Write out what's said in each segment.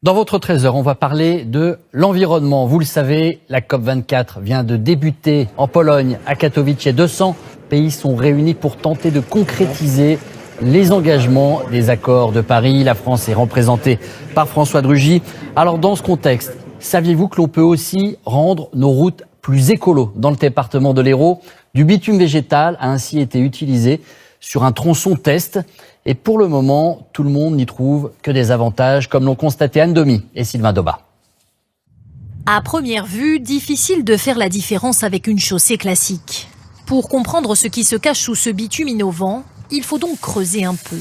Dans votre trésor, on va parler de l'environnement. Vous le savez, la COP24 vient de débuter en Pologne, à Katowice. 200 pays sont réunis pour tenter de concrétiser les engagements des accords de Paris. La France est représentée par François de Rugy. Alors dans ce contexte, saviez-vous que l'on peut aussi rendre nos routes plus écolo? Dans le département de l'Hérault, du bitume végétal a ainsi été utilisé sur un tronçon test. Et pour le moment, tout le monde n'y trouve que des avantages, comme l'ont constaté Anne Domy et Sylvain Doba. À première vue, difficile de faire la différence avec une chaussée classique. Pour comprendre ce qui se cache sous ce bitume innovant, il faut donc creuser un peu.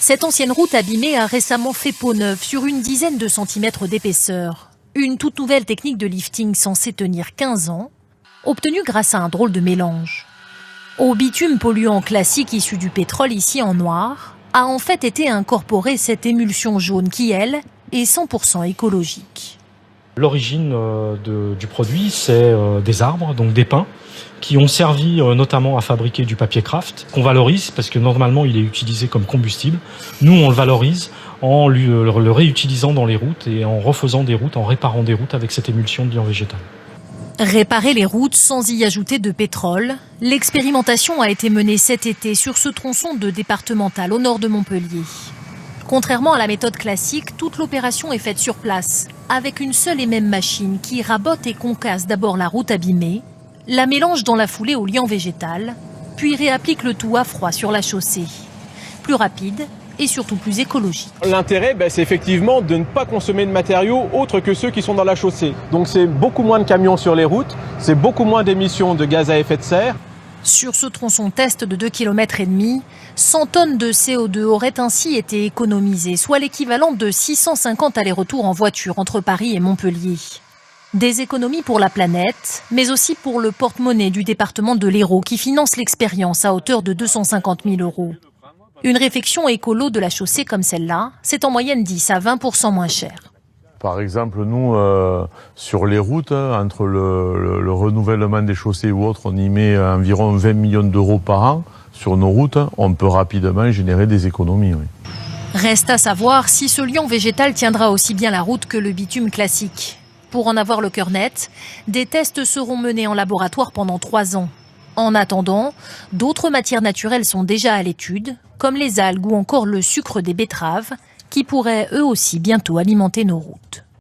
Cette ancienne route abîmée a récemment fait peau neuve sur une dizaine de centimètres d'épaisseur. Une toute nouvelle technique de lifting censée tenir 15 ans, obtenue grâce à un drôle de mélange. Au bitume polluant classique issu du pétrole ici en noir, a en fait été incorporée cette émulsion jaune qui, elle, est 100% écologique. L'origine du produit, c'est des arbres, donc des pins, qui ont servi notamment à fabriquer du papier craft, qu'on valorise parce que normalement il est utilisé comme combustible. Nous, on le valorise en le réutilisant dans les routes et en refaisant des routes, en réparant des routes avec cette émulsion de liant végétal. Réparer les routes sans y ajouter de pétrole, l'expérimentation a été menée cet été sur ce tronçon de départemental au nord de Montpellier. Contrairement à la méthode classique, toute l'opération est faite sur place, avec une seule et même machine qui rabote et concasse d'abord la route abîmée, la mélange dans la foulée au liant végétal, puis réapplique le tout à froid sur la chaussée. Plus rapide et surtout plus écologique. L'intérêt, c'est effectivement de ne pas consommer de matériaux autres que ceux qui sont dans la chaussée. Donc c'est beaucoup moins de camions sur les routes, c'est beaucoup moins d'émissions de gaz à effet de serre. Sur ce tronçon test de 2,5 km, 100 tonnes de CO2 auraient ainsi été économisées, soit l'équivalent de 650 allers-retours en voiture entre Paris et Montpellier. Des économies pour la planète, mais aussi pour le porte-monnaie du département de l'Hérault qui finance l'expérience à hauteur de 250 000 €. Une réfection écolo de la chaussée comme celle-là, c'est en moyenne 10 à 20% moins cher. Par exemple, nous, sur les routes, entre le renouvellement des chaussées ou autres, on y met environ 20 millions d'euros par an. Sur nos routes, on peut rapidement générer des économies. Oui. Reste à savoir si ce liant végétal tiendra aussi bien la route que le bitume classique. Pour en avoir le cœur net, des tests seront menés en laboratoire pendant 3 ans. En attendant, d'autres matières naturelles sont déjà à l'étude, comme les algues ou encore le sucre des betteraves, qui pourraient eux aussi bientôt alimenter nos routes.